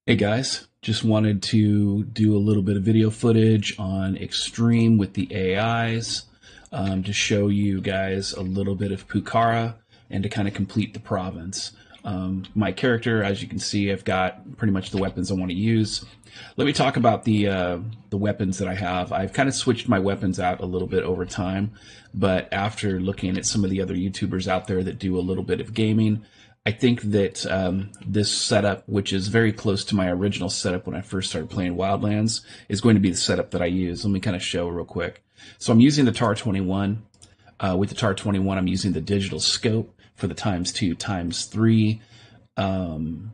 Hey guys, just wanted to do a little bit of video footage on Extreme with the AIs to show you guys a little bit of Pucara and to kind of complete the province. My character, as you can see, I've got pretty much the weapons I want to use. Let me talk about the weapons that I have. I've kind of switched my weapons out a little bit over time, but after looking at some of the other YouTubers out there that do a little bit of gaming, I think that this setup, which is very close to my original setup when I first started playing Wildlands, is going to be the setup that I use. Let me kind of show real quick. So I'm using the TAR 21. With the TAR 21, I'm using the digital scope for the ×2 ×3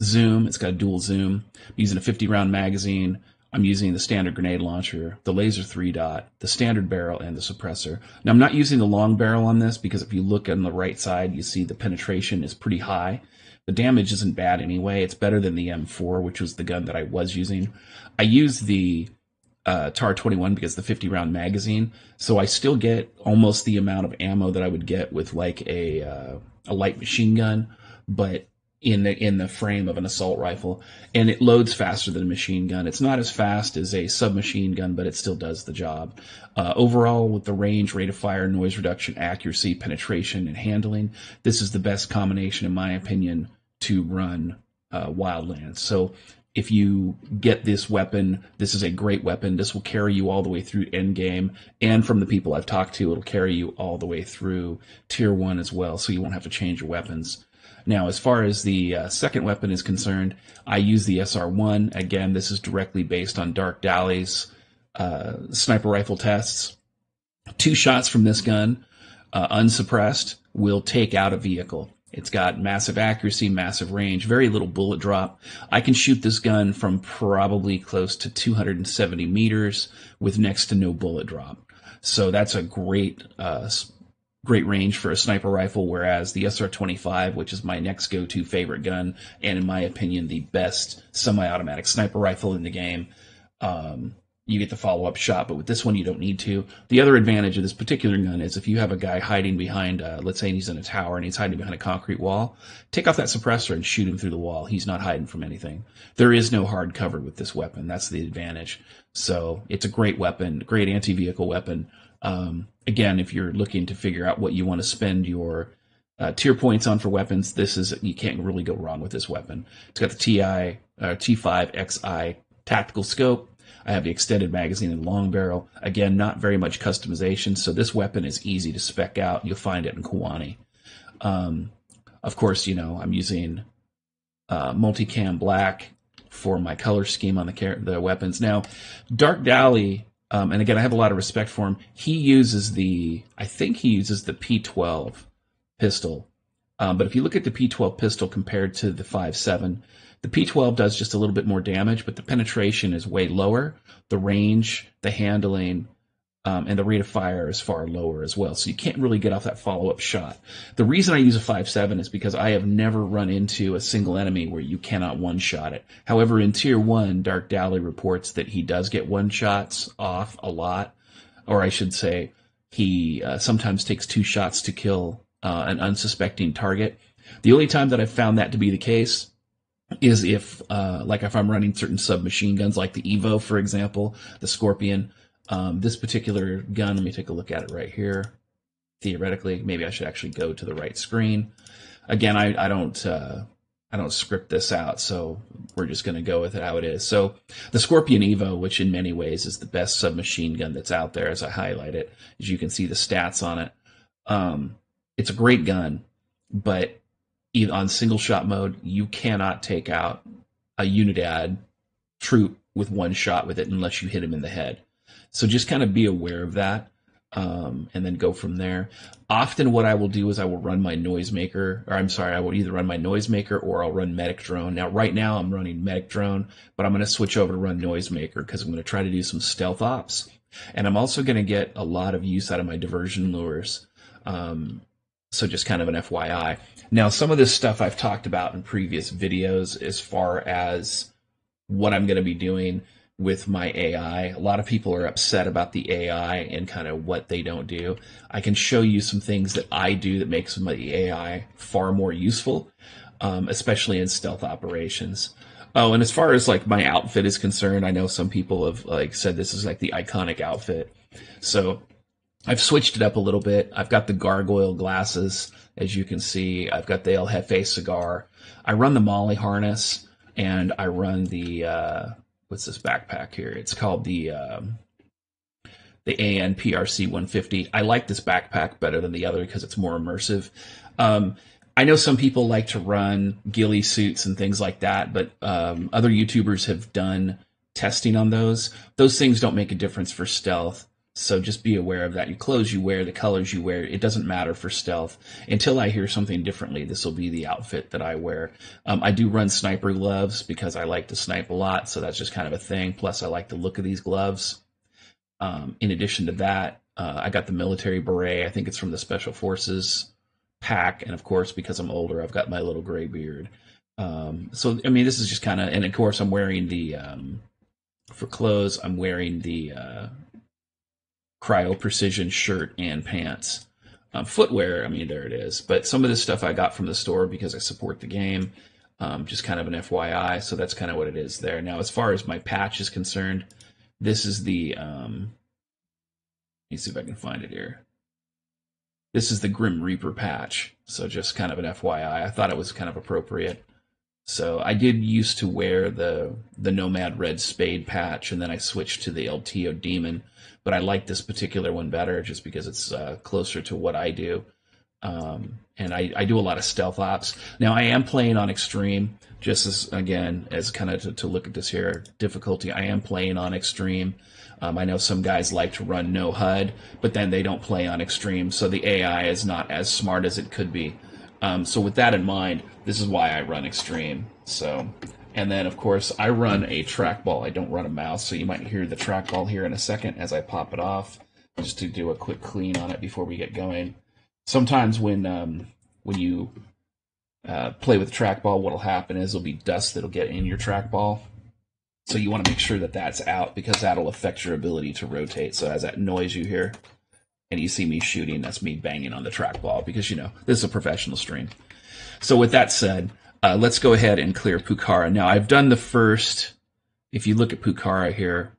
zoom. It's got a dual zoom. I'm using a 50 round magazine. I'm using the standard grenade launcher, the laser 3-dot, the standard barrel, and the suppressor. Now, I'm not using the long barrel on this because if you look on the right side, you see the penetration is pretty high. The damage isn't bad anyway. It's better than the M4, which was the gun that I was using. I use the TAR 21 because the 50 round magazine, so I still get almost the amount of ammo that I would get with like a light machine gun, but in the frame of an assault rifle, and it loads faster than a machine gun. It's not as fast as a submachine gun, but it still does the job. Overall, with the range, rate of fire, noise reduction, accuracy, penetration, and handling, this is the best combination, in my opinion, to run Wildlands. So if you get this weapon, this is a great weapon. This will carry you all the way through endgame, and from the people I've talked to, it'll carry you all the way through Tier 1 as well, so you won't have to change your weapons. Now, as far as the second weapon is concerned, I use the SR1. Again, this is directly based on Dark Dali's sniper rifle tests. 2 shots from this gun, unsuppressed, will take out a vehicle. It's got massive accuracy, massive range, very little bullet drop. I can shoot this gun from probably close to 270 meters with next to no bullet drop. So that's a great range for a sniper rifle, whereas the SR-25, which is my next go-to favorite gun, and in my opinion, the best semi-automatic sniper rifle in the game, you get the follow-up shot, but with this one, you don't need to. The other advantage of this particular gun is if you have a guy hiding behind, let's say he's in a tower and he's hiding behind a concrete wall, take off that suppressor and shoot him through the wall. He's not hiding from anything. There is no hard cover with this weapon. That's the advantage. So it's a great weapon, great anti-vehicle weapon. Again, if you're looking to figure out what you want to spend your tier points on for weapons, you can't really go wrong with this weapon. It's got the T5XI tactical scope. I have the extended magazine and long barrel. Again, not very much customization, so this weapon is easy to spec out. You'll find it in Kiwani. Of course, I'm using multicam black for my color scheme on the weapons. Now, Dark Dali, and again, I have a lot of respect for him. I think he uses the P12 pistol. But if you look at the P12 pistol compared to the 5.7, the P12 does just a little bit more damage, but the penetration is way lower. The range, the handling, and the rate of fire is far lower as well. So you can't really get off that follow-up shot. The reason I use a 5.7 is because I have never run into a single enemy where you cannot one-shot it. However, in Tier 1, Dark Dali reports that he does get one-shots off a lot. Or I should say, he sometimes takes 2 shots to kill an unsuspecting target. The only time that I've found that to be the case is if I'm running certain submachine guns, like the Evo, for example, the Scorpion. This particular gun, let me take a look at it right here. Theoretically, maybe I should actually go to the right screen. Again, I don't script this out, so we're just going to go with it how it is. So the Scorpion Evo, which in many ways is the best submachine gun that's out there, as I highlight it, as you can see the stats on it. It's a great gun, but on single shot mode, you cannot take out a Unidad troop with one shot with it unless you hit him in the head. So just kind of be aware of that, and then go from there. Often what I will do is I will run my noisemaker, I will either run my noisemaker or I'll run medic drone. Now, right now I'm running medic drone, but I'm going to switch over to run noisemaker because I'm going to try to do some stealth ops. And I'm also going to get a lot of use out of my diversion lures. So just kind of an FYI. Now, some of this stuff I've talked about in previous videos as far as what I'm going to be doing with my AI. A lot of people are upset about the AI and kind of what they don't do. I can show you some things that I do that makes my AI far more useful, especially in stealth operations. Oh, and as far as like my outfit is concerned, I know some people have like said this is like the iconic outfit. So I've switched it up a little bit. I've got the gargoyle glasses, as you can see. I've got the El Jefe cigar. I run the Molly harness, and I run the what's this backpack here? It's called the ANPRC 150. I like this backpack better than the other because it's more immersive. Um, I know some people like to run ghillie suits and things like that, but other YouTubers have done testing on those. Those things don't make a difference for stealth. So just be aware of that. Your clothes you wear, the colors you wear, it doesn't matter for stealth. Until I hear something differently, this will be the outfit that I wear. I do run sniper gloves because I like to snipe a lot, so that's just kind of a thing. Plus, I like the look of these gloves. In addition to that, I got the military beret. I think it's from the Special Forces pack. And of course, because I'm older, I've got my little gray beard. So, I mean, this is just kind of, and of course, I'm wearing the, for clothes, I'm wearing the Cryo Precision shirt and pants. Footwear, I mean, there it is. But some of this stuff I got from the store because I support the game. Just kind of an FYI. So that's kind of what it is there. Now, as far as my patch is concerned, this is the, let me see if I can find it here. This is the Grim Reaper patch. So just kind of an FYI. I thought it was kind of appropriate. So I did used to wear the Nomad Red Spade patch, and then I switched to the El Tío Demon. But I like this particular one better just because it's closer to what I do. And I do a lot of stealth ops. Now, I am playing on Extreme, just as, again, as kind of to look at this here, difficulty. I am playing on Extreme. I know some guys like to run no HUD, but then they don't play on Extreme, so the AI is not as smart as it could be. So with that in mind, this is why I run Extreme. So, and then, of course, I run a trackball. I don't run a mouse, so you might hear the trackball here in a second as I pop it off, just to do a quick clean on it before we get going. Sometimes when you play with trackball, what'll happen is there'll be dust that'll get in your trackball. So you want to make sure that that's out because that'll affect your ability to rotate. So as that noise you hear and you see me shooting, that's me banging on the trackball because, you know, this is a professional stream. So with that said, let's go ahead and clear Pucara. Now, I've done the first, if you look at Pucara here,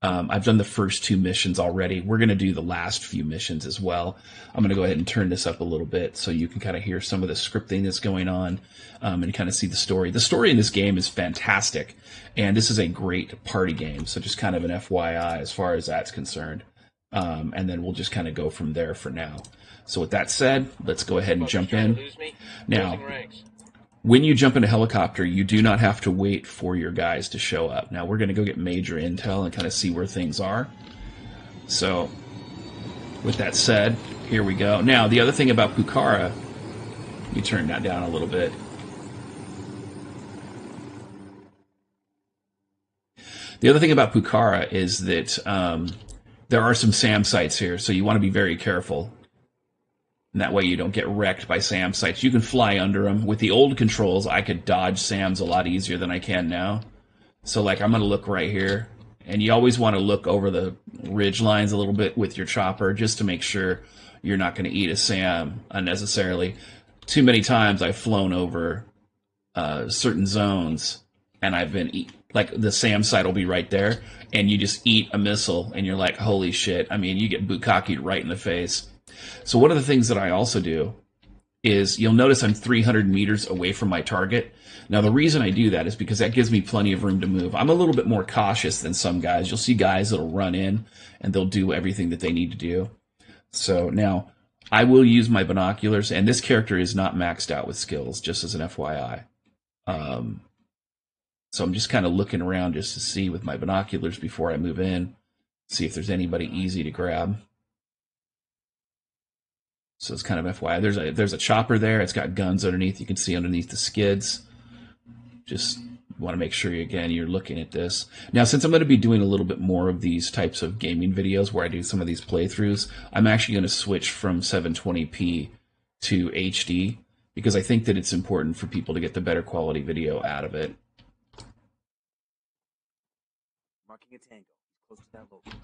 I've done the first 2 missions already. We're going to do the last few missions as well. I'm going to go ahead and turn this up a little bit so you can kind of hear some of the scripting that's going on and kind of see the story. The story in this game is fantastic, and this is a great party game. So just kind of an FYI as far as that's concerned. And then we'll just kind of go from there for now. So with that said, let's go ahead and jump in. Now, when you jump in a helicopter, you do not have to wait for your guys to show up. Now, we're going to go get major intel and kind of see where things are. So, with that said, here we go. Now, the other thing about Pucara, let me turn that down a little bit. The other thing about Pucara is that there are some SAM sites here, so you want to be very careful. And that way you don't get wrecked by SAM sites. You can fly under them. With the old controls, I could dodge SAMs a lot easier than I can now. So, like, I'm going to look right here. And you always want to look over the ridge lines a little bit with your chopper just to make sure you're not going to eat a SAM unnecessarily. Too many times I've flown over certain zones, and I've been like, the SAM site will be right there, and you just eat a missile, and you're like, holy shit. I mean, you get bukkakied right in the face. So one of the things that I also do is, you'll notice I'm 300 meters away from my target. Now, the reason I do that is because that gives me plenty of room to move. I'm a little bit more cautious than some guys. You'll see guys that'll run in, and they'll do everything that they need to do. So now, I will use my binoculars, and this character is not maxed out with skills, just as an FYI. So I'm just kind of looking around just to see with my binoculars before I move in, see if there's anybody easy to grab. So it's kind of FYI. There's a chopper there. It's got guns underneath. You can see underneath the skids. Just want to make sure, you're looking at this. Now, since I'm going to be doing a little bit more of these types of gaming videos where I do some of these playthroughs, I'm actually going to switch from 720p to HD because I think that it's important for people to get the better quality video out of it. Marking a tango. Close to that location.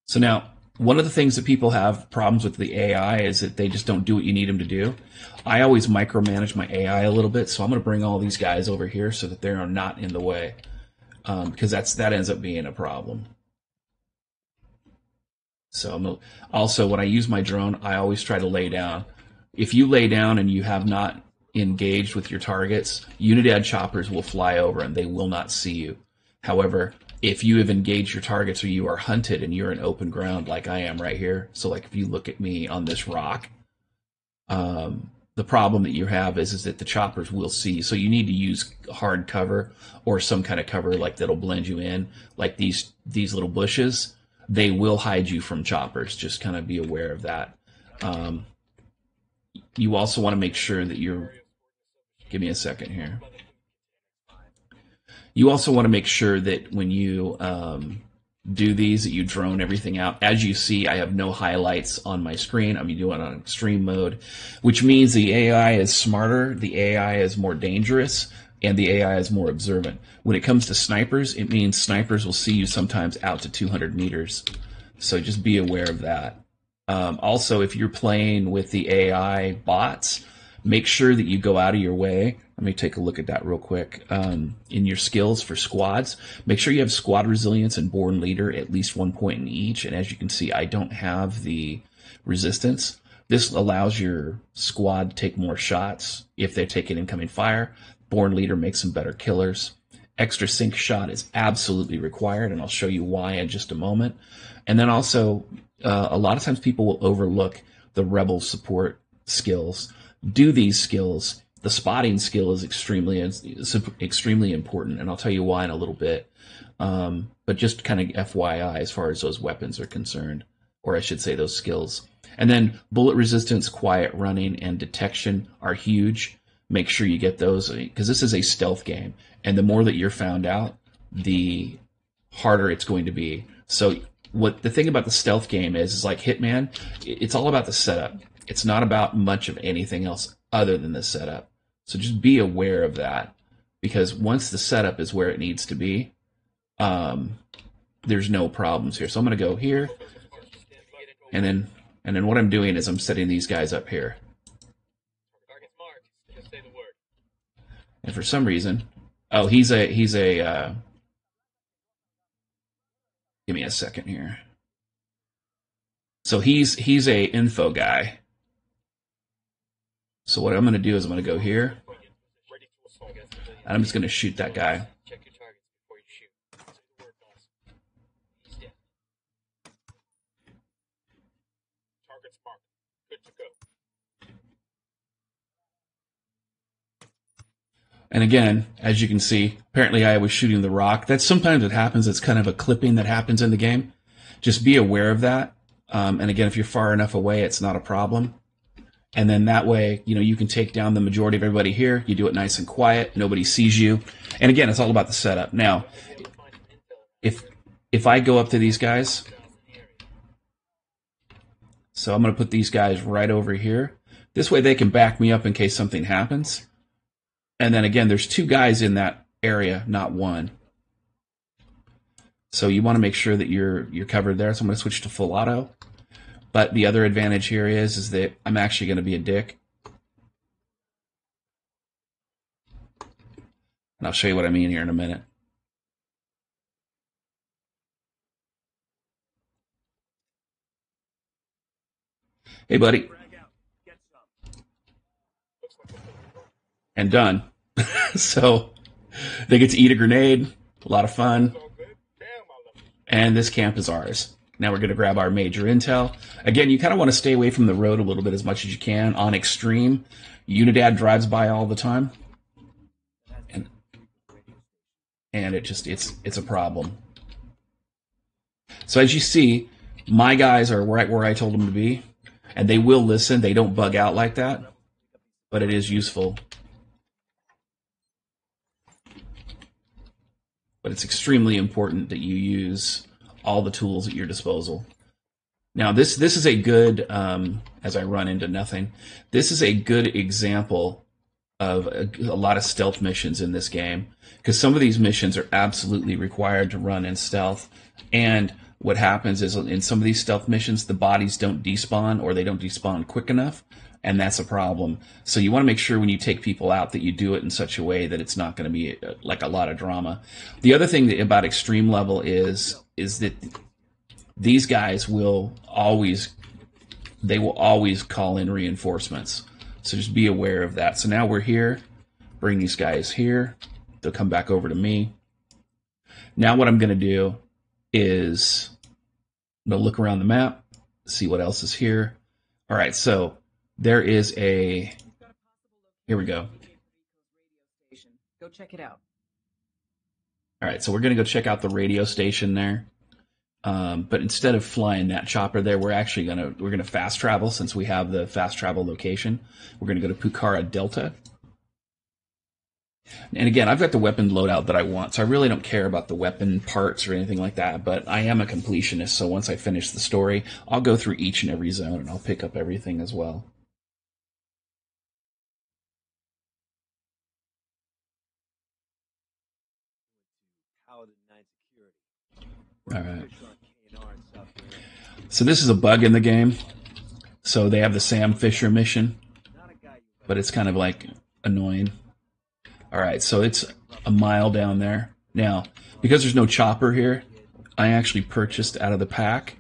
So now, One of the things that people have problems with the AI is that they just don't do what you need them to do. I always micromanage my AI a little bit, so I'm going to bring all these guys over here so that they're not in the way, because that ends up being a problem. So also, when I use my drone, I always try to lay down. If you lay down and you have not engaged with your targets, Unidad choppers will fly over and they will not see you. However, if you have engaged your targets or you are hunted and you're in open ground like I am right here, so like if you look at me on this rock, the problem that you have is that the choppers will see. So you need to use hard cover or some kind of cover like that'll blend you in, like these little bushes. They will hide you from choppers. Just kind of be aware of that. You also want to make sure that you're... Give me a second here. You also want to make sure that when you do these, that you drone everything out. As you see, I have no highlights on my screen. I'm doing it on extreme mode, which means the AI is smarter, the AI is more dangerous, and the AI is more observant. When it comes to snipers, it means snipers will see you sometimes out to 200 meters. So just be aware of that. Also, if you're playing with the AI bots, make sure that you go out of your way. Let me take a look at that real quick. In your skills for squads, make sure you have squad resilience and born leader, at least 1 point in each. And as you can see, I don't have the resistance. This allows your squad to take more shots if they're taking incoming fire. Born leader makes them better killers. Extra sync shot is absolutely required, and I'll show you why in just a moment. And then also, a lot of times people will overlook the rebel support skills. Do these skills. The spotting skill is extremely important, and I'll tell you why in a little bit. But just kind of FYI as far as those weapons are concerned, or I should say those skills. And then bullet resistance, quiet running, and detection are huge. Make sure you get those, because this is a stealth game, and the more that you're found out, the harder it's going to be. So what the thing about the stealth game is like Hitman, it's all about the setup. It's not about much of anything else other than the setup. So just be aware of that, because once the setup is where it needs to be, there's no problems here. So I'm going to go here, and then what I'm doing is I'm setting these guys up here. And for some reason, oh, he's a give me a second here. So he's a info guy. So what I'm going to do is I'm going to go here, and I'm just going to shoot that guy. And again, as you can see, apparently I was shooting the rock. That's sometimes it happens. It's kind of a clipping that happens in the game. Just be aware of that. And again, if you're far enough away, it's not a problem. And then that way, you can take down the majority of everybody here. You do it nice and quiet. Nobody sees you. And again, it's all about the setup. Now, if I go up to these guys, so I'm going to put these guys right over here. This way they can back me up in case something happens. And then again, there's two guys in that area, not one. So you want to make sure that you're covered there. So I'm going to switch to full auto. But the other advantage here is that I'm actually going to be a dick. And I'll show you what I mean here in a minute. Hey, buddy. And done. So they get to eat a grenade. A lot of fun. And this camp is ours. Now we're going to grab our major intel. Again, you kind of want to stay away from the road a little bit as much as you can. On extreme, Unidad drives by all the time. And it's a problem. So as you see, my guys are right where I told them to be. And they will listen. They don't bug out like that. But it is useful. But it's extremely important that you use all the tools at your disposal. Now, this is a good, as I run into nothing, this is a good example of a lot of stealth missions in this game, because some of these missions are absolutely required to run in stealth. And what happens is in some of these stealth missions, the bodies don't despawn or they don't despawn quick enough, and that's a problem. So you want to make sure when you take people out that you do it in such a way that it's not going to be like a lot of drama. The other thing about extreme level is that these guys will always call in reinforcements. So just be aware of that. So now we're here. Bring these guys here. They'll come back over to me. Now what I'm going to do is I'm going to look around the map, see what else is here. All right, so there is a... Here we go. Go check it out. All right, so we're going to go check out the radio station there. But instead of flying that chopper there, we're going to fast travel since we have the fast travel location. We're going to go to Pucara Delta. And again, I've got the weapon loadout that I want, so I really don't care about the weapon parts or anything like that, but I am a completionist, so once I finish the story, I'll go through each and every zone and I'll pick up everything as well. Alright. So this is a bug in the game. So they have the Sam Fisher mission, but it's kind of like annoying. Alright, so it's a mile down there. Now, because there's no chopper here, I actually purchased out of the pack.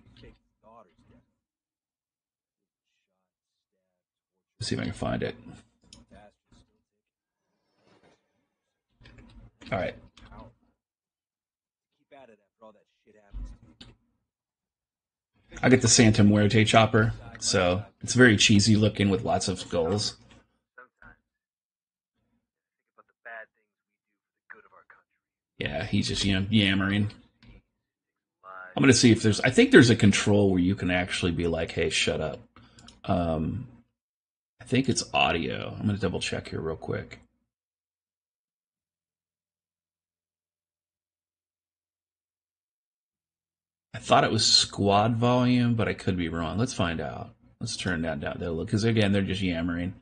Let's see if I can find it. Alright. I get the Santa Muerte chopper, so it's very cheesy looking with lots of skulls. Yeah, he's just, yammering. I'm going to see if there's... I think there's a control where you can actually be like, hey, shut up. I think it's audio. I'm going to double check here real quick. I thought it was squad volume, but I could be wrong. Let's find out. Let's turn that down there, because again, they're just yammering.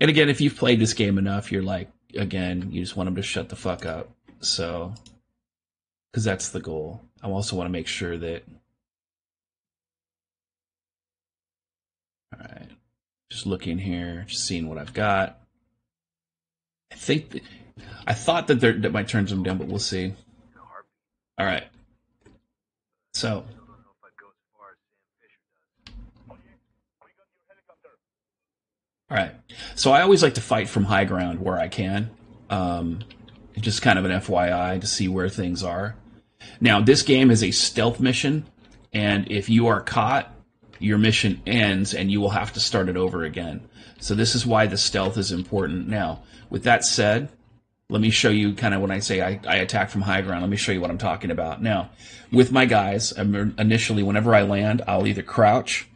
And again, if you've played this game enough, you're like, again, you just want them to shut the fuck up. So, because that's the goal. I also want to make sure that... Alright. Just looking here, just seeing what I've got. I thought that might turn them down, but we'll see. Alright. So... Alright. So I always like to fight from high ground where I can. Just kind of an FYI to see where things are. Now, this game is a stealth mission, and if you are caught, your mission ends, and you will have to start it over again. So this is why the stealth is important. Now, with that said, let me show you kind of when I say I attack from high ground, let me show you what I'm talking about. Now, with my guys, initially, whenever I land, I'll either crouch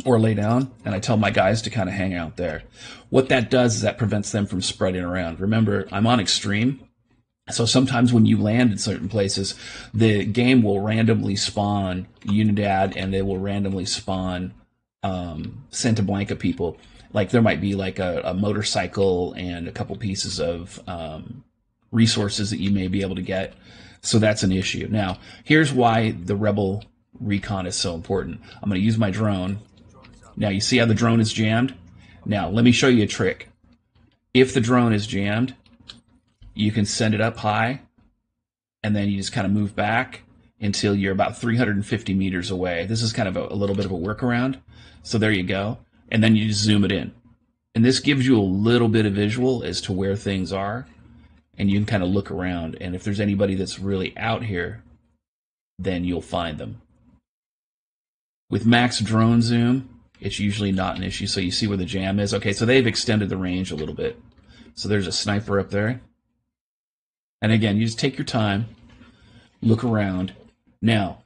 or lay down, and I tell my guys to kind of hang out there. What that does is that prevents them from spreading around. Remember, I'm on extreme, so sometimes when you land in certain places, the game will randomly spawn Unidad, and they will randomly spawn Santa Blanca people. Like, there might be like a motorcycle and a couple pieces of resources that you may be able to get. So that's an issue. Now, here's why the Rebel Recon is so important. I'm going to use my drone. Now, you see how the drone is jammed? Now, let me show you a trick. If the drone is jammed, you can send it up high, and then you just kind of move back until you're about 350 meters away. This is kind of a little bit of a workaround. So there you go. And then you just zoom it in. And this gives you a little bit of visual as to where things are, and you can kind of look around. And if there's anybody that's really out here, then you'll find them. With max drone zoom, it's usually not an issue. So you see where the jam is. Okay, so they've extended the range a little bit. So there's a sniper up there. And again, you just take your time, look around. Now,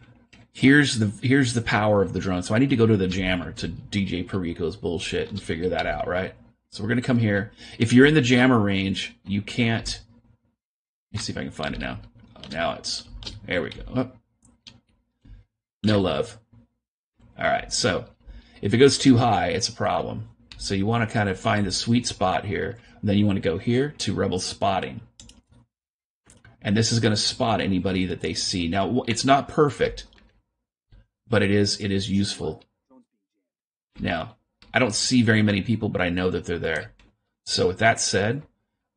here's the power of the drone. So I need to go to the jammer, to DJ Perico's bullshit, and figure that out, right? So we're going to come here. If you're in the jammer range, you can't... Let me see if I can find it now. Oh, now it's... There we go. Oh. No love. All right, so if it goes too high, it's a problem. So you want to kind of find the sweet spot here. Then you want to go here to Rebel Spotting. And this is going to spot anybody that they see. Now, it's not perfect, but it is useful. Now, I don't see very many people, but I know that they're there. So with that said,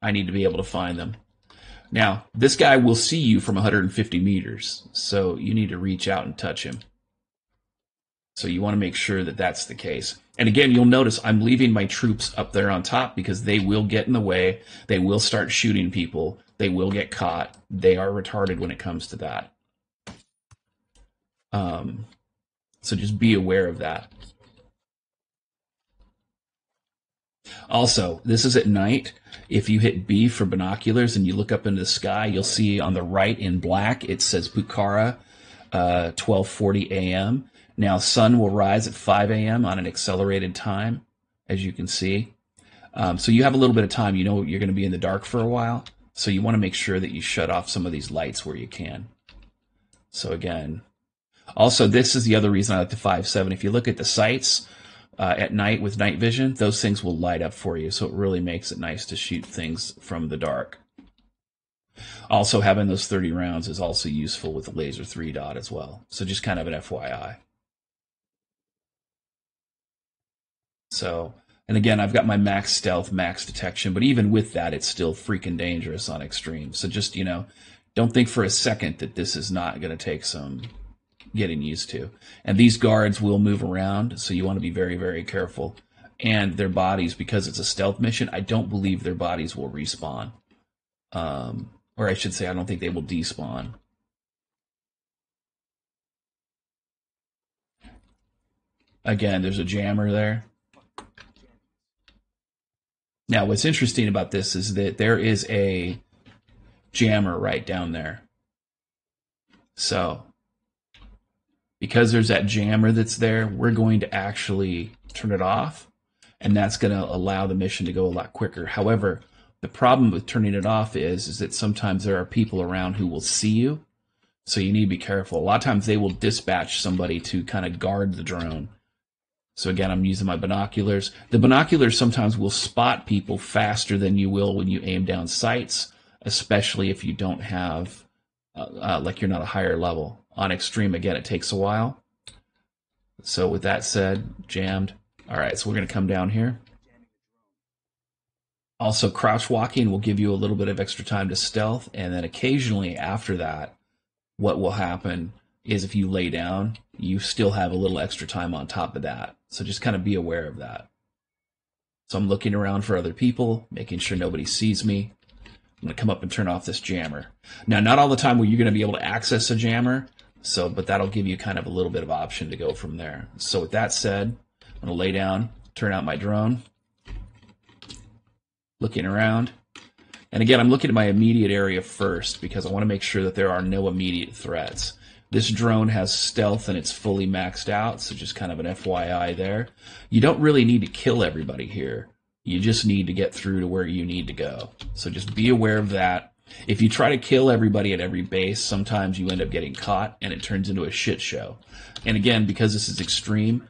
I need to be able to find them. Now, this guy will see you from 150 meters, so you need to reach out and touch him. So you want to make sure that that's the case. And again, you'll notice I'm leaving my troops up there on top because they will get in the way. They will start shooting people. They will get caught. They are retarded when it comes to that. So just be aware of that. Also, this is at night. If you hit B for binoculars and you look up into the sky, you'll see on the right in black, it says Pucara, 12:40 a.m. Now, sun will rise at 5 a.m. on an accelerated time, as you can see. So you have a little bit of time. You know you're going to be in the dark for a while. So you want to make sure that you shut off some of these lights where you can. So again, also, this is the other reason I like the 5.7. If you look at the sights at night with night vision, those things will light up for you. So it really makes it nice to shoot things from the dark. Also, having those 30 rounds is also useful with the laser 3 dot as well. So just kind of an FYI. So, and again, I've got my max stealth, max detection, but even with that, it's still freaking dangerous on extreme. So just, you know, don't think for a second that this is not going to take some getting used to. And these guards will move around, so you want to be very, very careful. And their bodies, because it's a stealth mission, I don't believe their bodies will respawn. Or I should say, I don't think they will despawn. Again, there's a jammer there. Now, what's interesting about this is that there is a jammer right down there. So, because there's that jammer that's there, we're going to actually turn it off, and that's going to allow the mission to go a lot quicker. However, the problem with turning it off is that sometimes there are people around who will see you, so you need to be careful. A lot of times they will dispatch somebody to kind of guard the drone. So again, I'm using my binoculars. The binoculars sometimes will spot people faster than you will when you aim down sights, especially if you don't have, like you're not a higher level. On extreme, again, it takes a while. So with that said, jammed. All right, so we're going to come down here. Also, crouch walking will give you a little bit of extra time to stealth, and then occasionally after that, what will happen is if you lay down, you still have a little extra time on top of that. So just kind of be aware of that. So I'm looking around for other people, making sure nobody sees me. I'm going to come up and turn off this jammer. Now, not all the time will you going to be able to access a jammer, but that'll give you kind of a little bit of option to go from there. So with that said, I'm going to lay down, turn out my drone, looking around. And again, I'm looking at my immediate area first because I want to make sure that there are no immediate threats. This drone has stealth and it's fully maxed out, so just kind of an FYI there. You don't really need to kill everybody here. You just need to get through to where you need to go. So just be aware of that. If you try to kill everybody at every base, sometimes you end up getting caught and it turns into a shit show. And again, because this is extreme,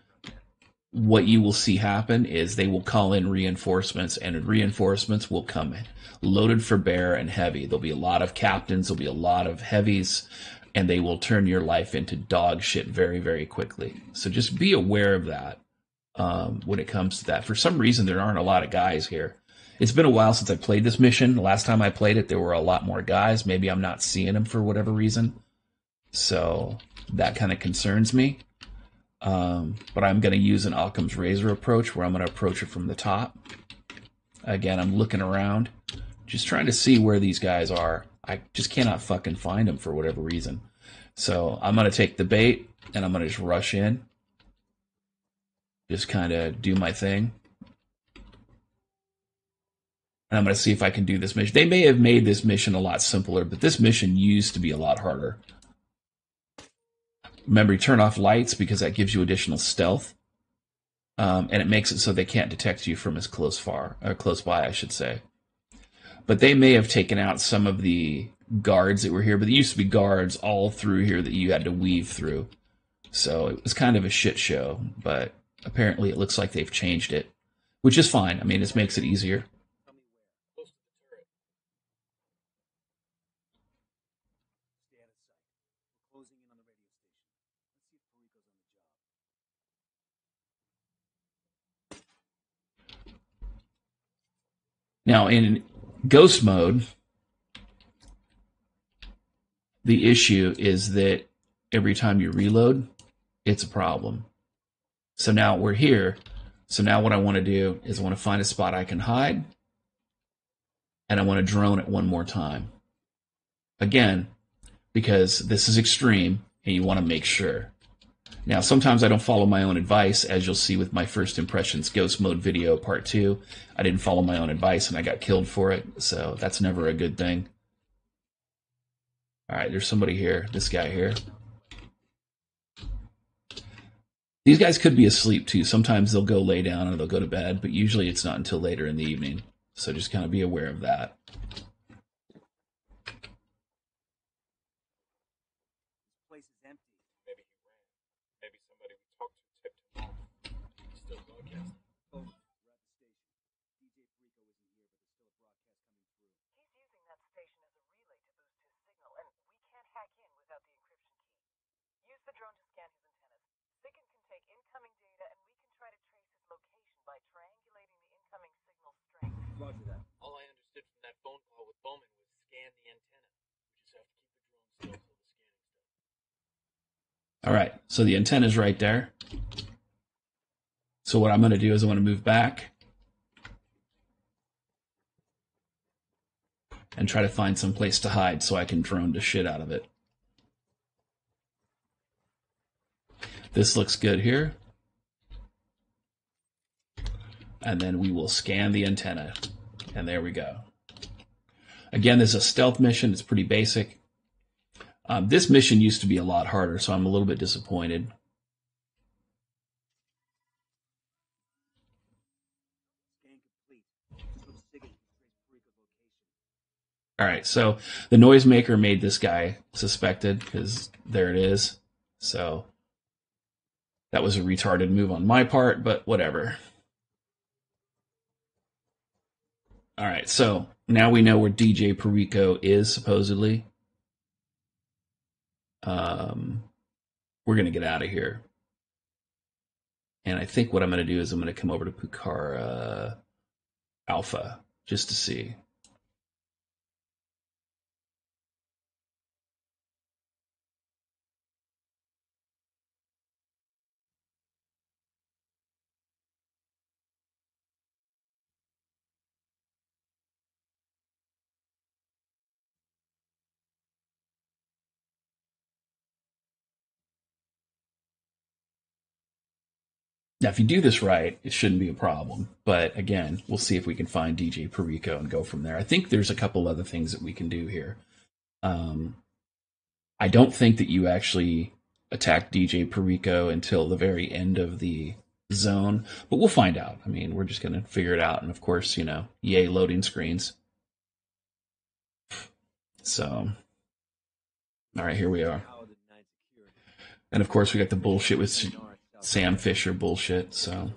what you will see happen is they will call in reinforcements, and reinforcements will come loaded for bear and heavy. There'll be a lot of captains, there'll be a lot of heavies, and they will turn your life into dog shit very, very quickly. So just be aware of that when it comes to that. For some reason, there aren't a lot of guys here. It's been a while since I played this mission. The last time I played it, there were a lot more guys. Maybe I'm not seeing them for whatever reason. So that kind of concerns me. But I'm going to use an Occam's razor approach where I'm going to approach it from the top. Again, I'm looking around, just trying to see where these guys are. I just cannot fucking find them for whatever reason. So I'm going to take the bait and I'm going to just rush in. Just kind of do my thing. And I'm going to see if I can do this mission. They may have made this mission a lot simpler, but this mission used to be a lot harder. Remember, you turn off lights because that gives you additional stealth. And it makes it so they can't detect you from as close by, I should say. But they may have taken out some of the guards that were here, but there used to be guards all through here that you had to weave through. So it was kind of a shit show, but apparently it looks like they've changed it, which is fine. I mean, this makes it easier. Now, in ghost mode, the issue is that every time you reload, it's a problem. So now we're here. So now what I want to do is I want to find a spot I can hide, and I want to drone it one more time. Again, because this is extreme, and you want to make sure. Now, sometimes I don't follow my own advice, as you'll see with my First Impressions Ghost Mode video, Part 2. I didn't follow my own advice, and I got killed for it, so that's never a good thing. All right, there's somebody here, this guy here. These guys could be asleep, too. Sometimes they'll go lay down or they'll go to bed, but usually it's not until later in the evening, so just kind of be aware of that. All I understood from that phone call with Bowman was scan the antenna. We just have to keep the drone still till the scanning stuff. All right, so the antenna is right there. So what I'm going to do is I want to move back and try to find some place to hide so I can drone the shit out of it. This looks good here. And then we will scan the antenna. And there we go. Again, this is a stealth mission. It's pretty basic. This mission used to be a lot harder, so I'm a little bit disappointed. All right, so the noisemaker made this guy suspected, because there it is. So that was a retarded move on my part, but whatever. All right, so now we know where DJ Perico is, supposedly. We're going to get out of here. And I think what I'm going to do is I'm going to come over to Pucara Alpha, just to see. Now, if you do this right, it shouldn't be a problem. But again, we'll see if we can find DJ Perico and go from there. I think there's a couple other things that we can do here. I don't think that you actually attack DJ Perico until the very end of the zone, but we'll find out. I mean, we're just going to figure it out. And of course, you know, yay, loading screens. So, all right, here we are. And of course, we got the bullshit with Sam Fisher bullshit, so.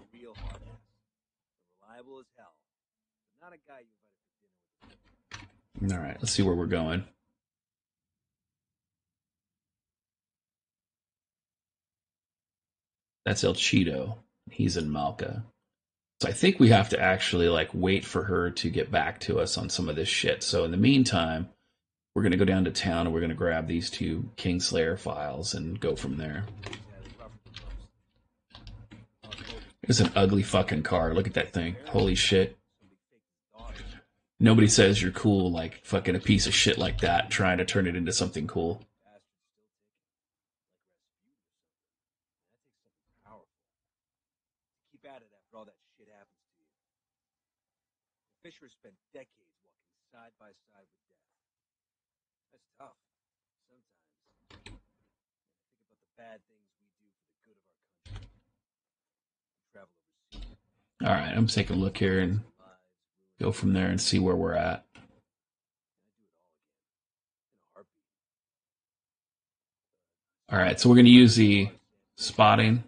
All right, let's see where we're going. That's El Cheeto. He's in Malca. So I think we have to actually like wait for her to get back to us on some of this shit. So in the meantime, we're going to go down to town and we're going to grab these two Kingslayer files and go from there. It's an ugly fucking car. Look at that thing. Holy shit. Nobody says you're cool like fucking a piece of shit like that, trying to turn it into something cool. Keep at it after all that shit happens to you. Fisher spent decades walking side by side with death. That's tough. Sometimes. Think about the bad things we do for the good of our country. We travel overseas. All right, I'm taking a look here and go from there and see where we're at. All right, so we're going to use the spotting.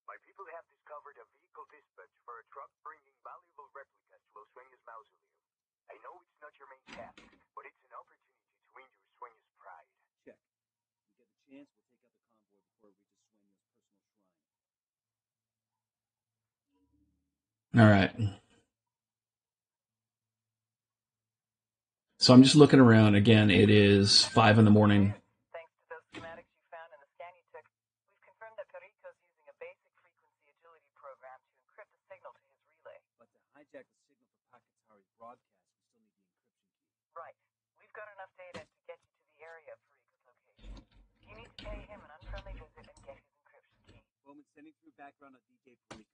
My people have discovered a vehicle dispatch for a truck bringing valuable replicas to Oswenia's mausoleum. I know it's not your main task, but it's an opportunity to win your Oswenia's pride. Check. We get the chance, we'll take out the convoy before it reaches Oswenia's personal shrine. All right. So I'm just looking around. Again, it is 5 in the morning. Thanks to those schematics you found in the scan you took, we've confirmed that Perico's using a basic frequency agility program to encrypt the signal to his relay. But to hijack the signal for Pacatari's broadcast, we still need the encryption key. Right. We've got enough data to get you to the area of Perico's location. You need to pay him an unfriendly visit and get his encryption key. Bowman sending through background on DJ Perico.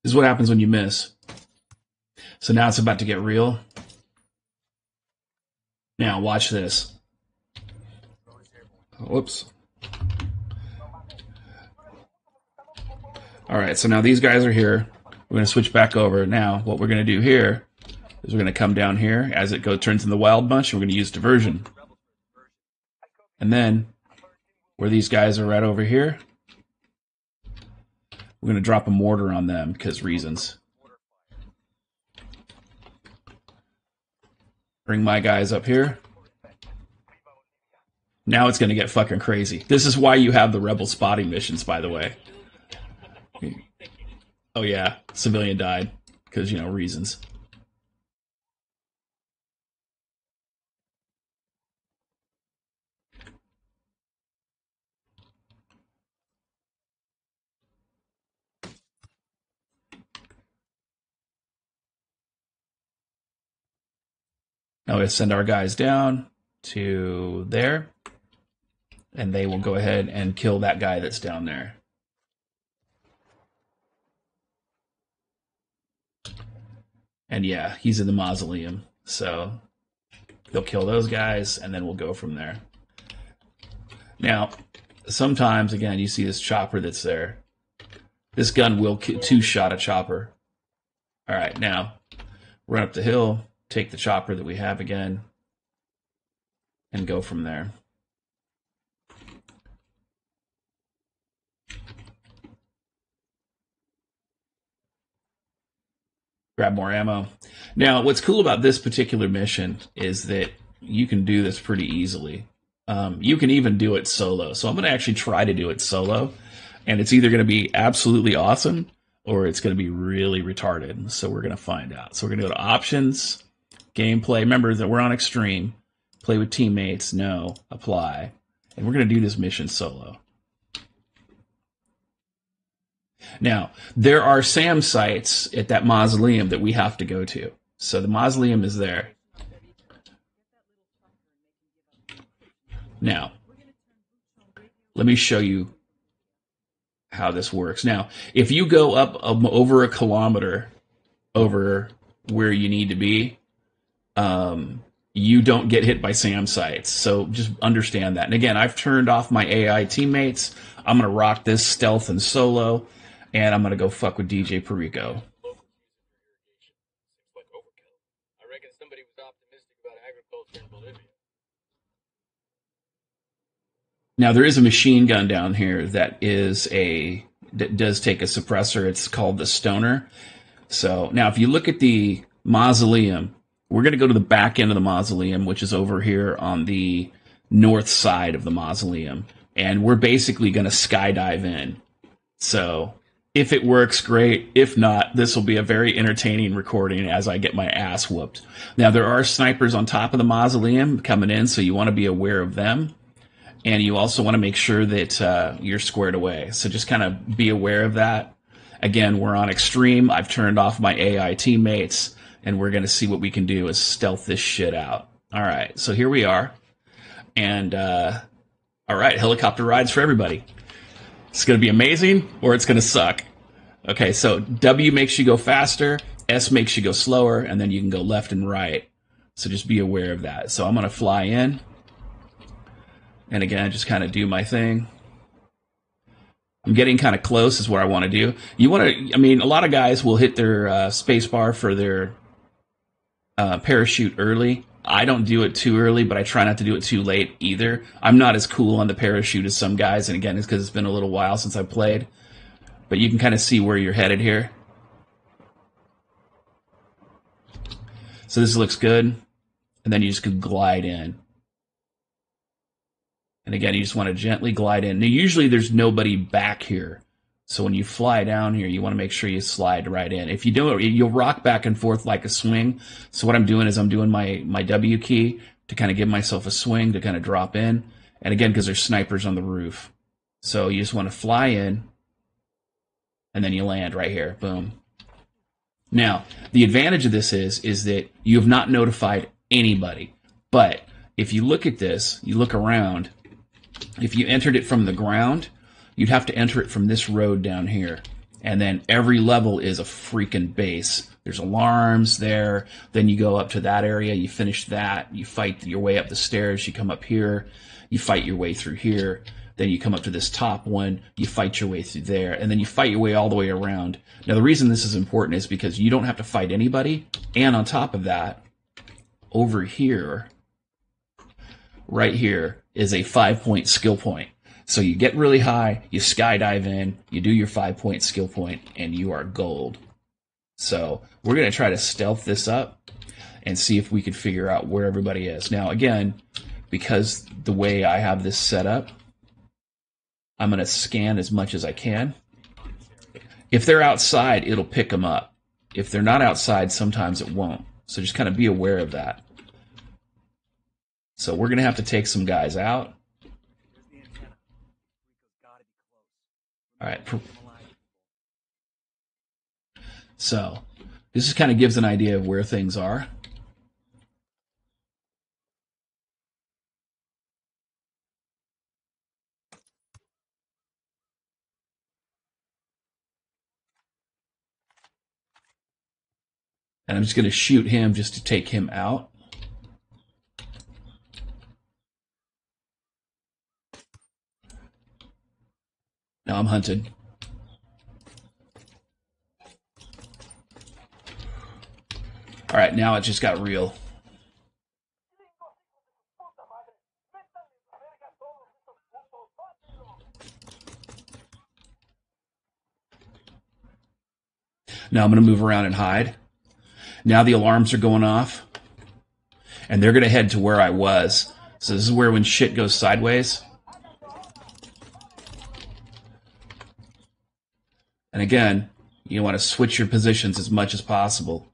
This is what happens when you miss. So now it's about to get real. Now watch this. Whoops. All right, so now these guys are here. We're going to switch back over. Now what we're going to do here is we're going to come down here as it turns in the wild bunch, and we're going to use diversion. And then where these guys are right over here, we're going to drop a mortar on them because reasons. Bring my guys up here. Now it's going to get fucking crazy. This is why you have the rebel spotting missions, by the way. Oh yeah, civilian died because, you know, reasons. Now we send our guys down to there, and they will go ahead and kill that guy that's down there. And yeah, he's in the mausoleum, so they'll kill those guys, and then we'll go from there. Now, sometimes, again, you see this chopper that's there. This gun will two-shot a chopper. All right, now, run up the hill, take the chopper that we have again, and go from there. Grab more ammo. Now, what's cool about this particular mission is that you can do this pretty easily. You can even do it solo. So I'm going to actually try to do it solo, and it's either going to be absolutely awesome or it's going to be really retarded. So we're going to find out. So we're going to go to options, gameplay. Remember that we're on extreme. Play with teammates. No. Apply. And we're going to do this mission solo. Now, there are SAM sites at that mausoleum that we have to go to. So the mausoleum is there. Now, let me show you how this works. Now, if you go up over a kilometer over where you need to be, you don't get hit by SAM sites. So just understand that. And again, I've turned off my AI teammates. I'm going to rock this stealth and solo, and I'm going to go fuck with DJ Perico. Seems like overkill. I reckon somebody was optimistic about agriculture in Bolivia. Now, there is a machine gun down here that does take a suppressor. It's called the Stoner. So now if you look at the mausoleum, We're going to go to the back end of the mausoleum, which is over here on the north side of the mausoleum. And we're basically going to skydive in. So if it works, great. If not, this will be a very entertaining recording as I get my ass whooped. Now, there are snipers on top of the mausoleum coming in, so you want to be aware of them. And you also want to make sure that you're squared away. So just kind of be aware of that. Again, we're on extreme. I've turned off my AI teammates, and we're going to see what we can do is stealth this shit out. All right, so here we are. And, all right, helicopter rides for everybody. It's going to be amazing, or it's going to suck. Okay, so W makes you go faster, S makes you go slower, and then you can go left and right. So just be aware of that. So I'm going to fly in. And again, just kind of do my thing. I'm getting kind of close is what I want to do. You want to, I mean, a lot of guys will hit their space bar for their parachute early. I don't do it too early, but I try not to do it too late either. I'm not as cool on the parachute as some guys, and again, it's because it's been a little while since I played. But you can kind of see where you're headed here. So this looks good. And then you just could glide in. And again, you just want to gently glide in. Now, usually there's nobody back here. So when you fly down here, you want to make sure you slide right in. If you don't, you'll rock back and forth like a swing. So what I'm doing is I'm doing my W key to kind of give myself a swing to kind of drop in. And again, because there's snipers on the roof. So you just want to fly in. And then you land right here. Boom. Now, the advantage of this is that you have not notified anybody. But if you look at this, you look around, if you entered it from the ground, you'd have to enter it from this road down here. And then every level is a freaking base. There's alarms there. Then you go up to that area. You finish that. You fight your way up the stairs. You come up here. You fight your way through here. Then you come up to this top one. You fight your way through there. And then you fight your way all the way around. Now, the reason this is important is because you don't have to fight anybody. And on top of that, over here, right here, is a 5-point skill point. So you get really high, you skydive in, you do your 5-point skill point, and you are gold. So we're going to try to stealth this up and see if we can figure out where everybody is. Now, again, because the way I have this set up, I'm going to scan as much as I can. If they're outside, it'll pick them up. If they're not outside, sometimes it won't. So just kind of be aware of that. So we're going to have to take some guys out. All right. So this just kind of gives an idea of where things are. And I'm just going to shoot him just to take him out. Now I'm hunted. All right, now it just got real. Now I'm going to move around and hide. Now the alarms are going off. And they're going to head to where I was. So this is where when shit goes sideways. And again, you want to switch your positions as much as possible.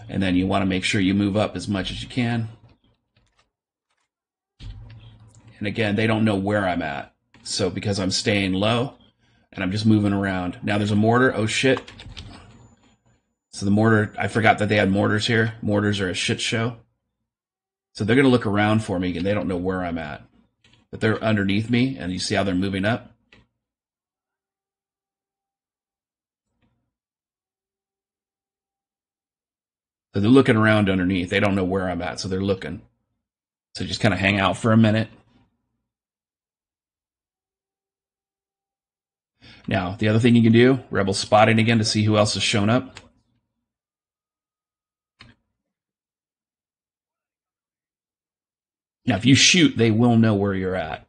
And then you want to make sure you move up as much as you can. And again, they don't know where I'm at. So because I'm staying low and I'm just moving around. Now there's a mortar. Oh shit. So the mortar, I forgot that they had mortars here. Mortars are a shit show. So they're going to look around for me and they don't know where I'm at. But they're underneath me and you see how they're moving up. So they're looking around underneath. They don't know where I'm at, so they're looking. So just kind of hang out for a minute. Now, the other thing you can do, rebel spotting again to see who else has shown up. Now, if you shoot, they will know where you're at.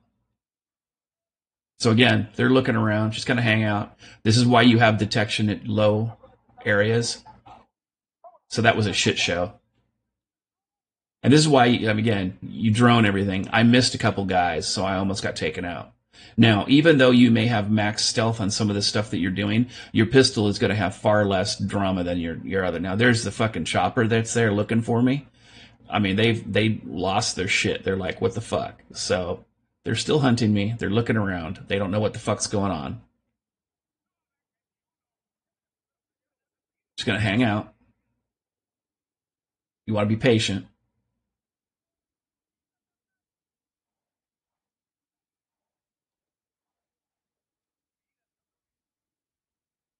So again, they're looking around, just kind of hang out. This is why you have detection at low areas. So that was a shit show. And this is why, again, you drone everything. I missed a couple guys, so I almost got taken out. Now, even though you may have max stealth on some of the stuff that you're doing, your pistol is going to have far less drama than your other. Now, there's the fucking chopper that's there looking for me. I mean, they lost their shit. They're like, what the fuck? So they're still hunting me. They're looking around. They don't know what the fuck's going on. Just going to hang out. You want to be patient.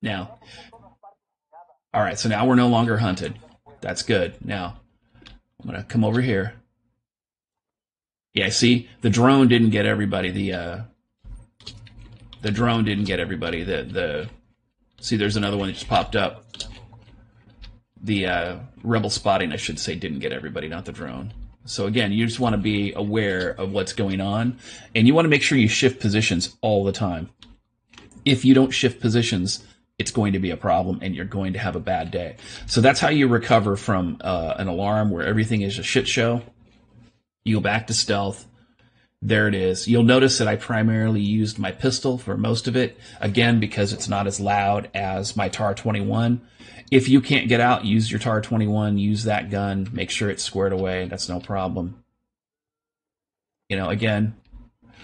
Now, all right, so now we're no longer hunted. That's good. Now, I'm going to come over here. Yeah, see, the drone didn't get everybody. The drone didn't get everybody. See, there's another one that just popped up. The rebel spotting, I should say, didn't get everybody, not the drone. So again, you just want to be aware of what's going on, and you want to make sure you shift positions all the time. If you don't shift positions, it's going to be a problem, and you're going to have a bad day. So that's how you recover from an alarm where everything is a shit show. You go back to stealth. There it is. You'll notice that I primarily used my pistol for most of it, again, because it's not as loud as my TAR-21. If you can't get out, use your TAR-21, use that gun, make sure it's squared away. That's no problem. You know, again,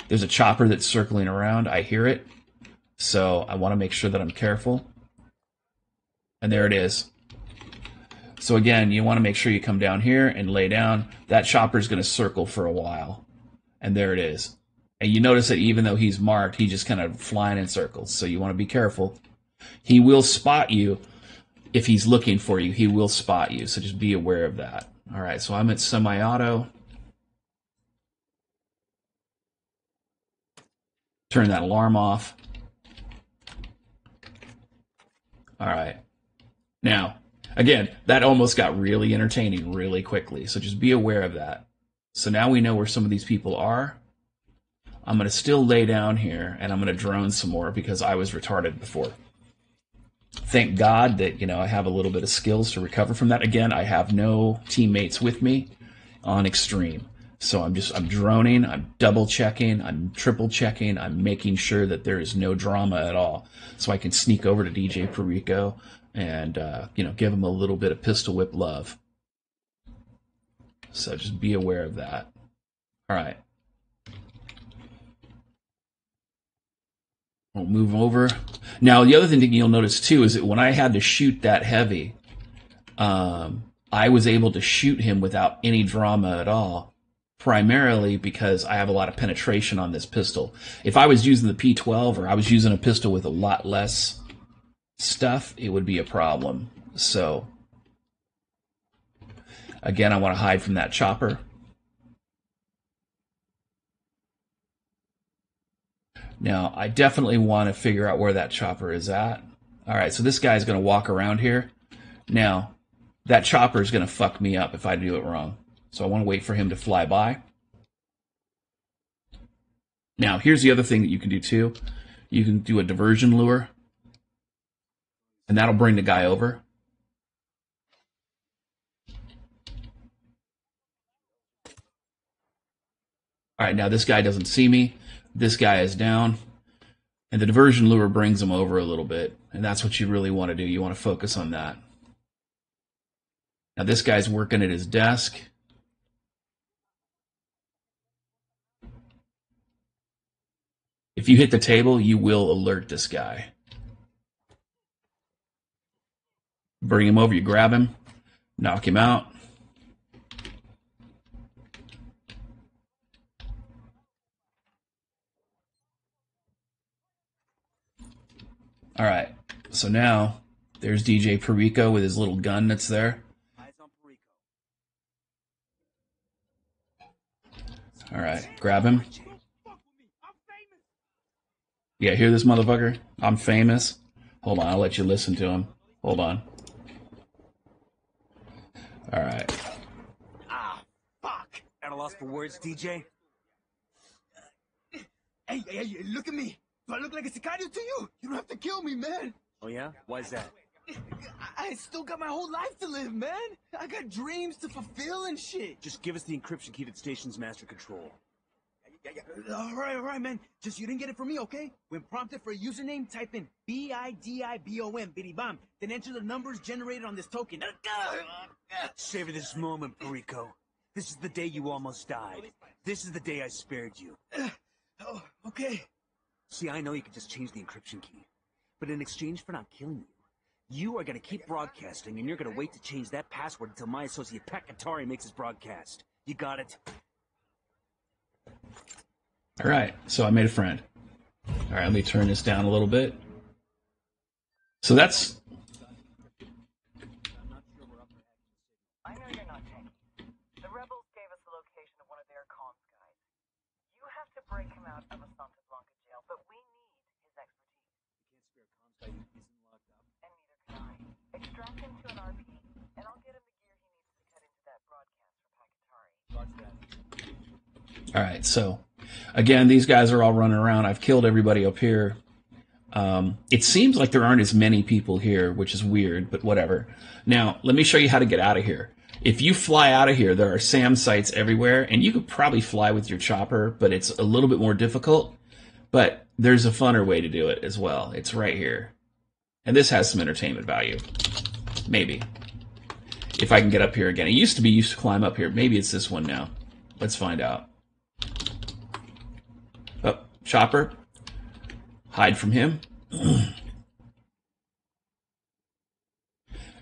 there's a chopper that's circling around. I hear it. So I want to make sure that I'm careful. And there it is. So again, you want to make sure you come down here and lay down. That chopper's going to circle for a while. And there it is. And you notice that even though he's marked, he's just kind of flying in circles. So you want to be careful. He will spot you. If he's looking for you, he will spot you. So just be aware of that. All right, so I'm at semi-auto. Turn that alarm off. All right. Now, again, that almost got really entertaining really quickly. So just be aware of that. So now we know where some of these people are. I'm going to still lay down here, and I'm going to drone some more because I was retarded before. Thank God that, you know, I have a little bit of skills to recover from that. Again, I have no teammates with me on extreme. So I'm droning, I'm double checking, I'm triple checking, I'm making sure that there is no drama at all. So I can sneak over to DJ Perico and, you know, give him a little bit of pistol whip love. So just be aware of that. All right. We'll move over. Now, the other thing that you'll notice, too, is that when I had to shoot that heavy, I was able to shoot him without any drama at all, primarily because I have a lot of penetration on this pistol. If I was using the P12 or I was using a pistol with a lot less stuff, it would be a problem. So, again, I want to hide from that chopper. Now, I definitely want to figure out where that chopper is at. All right, so this guy's going to walk around here. Now, that chopper is going to fuck me up if I do it wrong. So I want to wait for him to fly by. Now, here's the other thing that you can do, too. You can do a diversion lure, and that'll bring the guy over. All right, now this guy doesn't see me. This guy is down, and the diversion lure brings him over a little bit, and that's what you really want to do. You want to focus on that. Now this guy's working at his desk. If you hit the table, you will alert this guy. Bring him over, you grab him, knock him out. All right, so now there's DJ Perico with his little gun that's there. Eyes on Perico. All right, grab him. Yeah, hear this motherfucker? I'm famous. Hold on, I'll let you listen to him. Hold on. All right. Ah, fuck. At a loss for words, DJ? Hey, look at me. Do I look like a sicario to you? You don't have to kill me, man. Oh, yeah? Why's that? I still got my whole life to live, man. I got dreams to fulfill and shit. Just give us the encryption key to the station's master control. All right, man. Just you didn't get it from me, okay? When prompted for a username, type in BIDIBOM, bidibom. Then enter the numbers generated on this token. Savor this moment, Perico. This is the day you almost died. This is the day I spared you. Oh, okay. See, I know you can just change the encryption key. But in exchange for not killing you are gonna keep broadcasting, and you're gonna wait to change that password until my associate Pacatari makes his broadcast. You got it? All right, so I made a friend. All right, let me turn this down a little bit. So that's... I know you're not tanky. The rebels gave us the location of one of their comms guys. You have to break him out of a Santa Blanca jail, but we need his expertise. You can't spare comms guy, he's locked up. And neither can I. Extract him to an RP, and I'll get him the gear he needs to cut into that broadcast for Pacatari. Roger that. All right, so again, these guys are all running around. I've killed everybody up here. It seems like there aren't as many people here, which is weird, but whatever. Now, let me show you how to get out of here. If you fly out of here, there are SAM sites everywhere, and you could probably fly with your chopper, but it's a little bit more difficult. But there's a funner way to do it as well. It's right here. And this has some entertainment value. Maybe. If I can get up here again. It used to climb up here. Maybe it's this one now. Let's find out. Oh, chopper. Hide from him.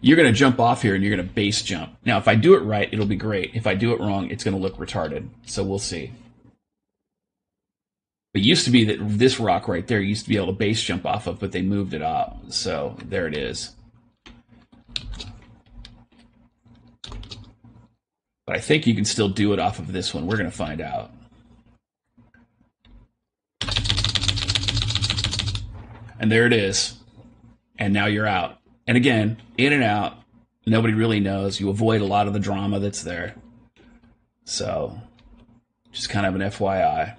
You're going to jump off here and you're going to base jump. Now, if I do it right, it'll be great. If I do it wrong, it's going to look retarded. So we'll see. It used to be that this rock right there used to be able to base jump off of, but they moved it up. So there it is. But I think you can still do it off of this one. We're going to find out. And there it is. And now you're out. And again, in and out. Nobody really knows. You avoid a lot of the drama that's there. So, just kind of an FYI.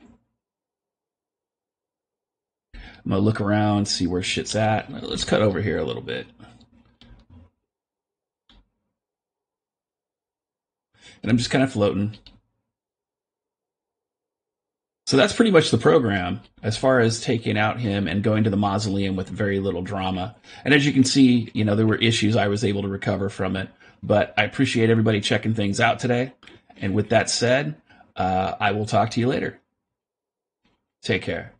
I'm going to look around, see where shit's at. Let's cut over here a little bit. And I'm just kind of floating. So that's pretty much the program as far as taking out him and going to the mausoleum with very little drama. And as you can see, you know, there were issues I was able to recover from it. But I appreciate everybody checking things out today. And with that said, I will talk to you later. Take care.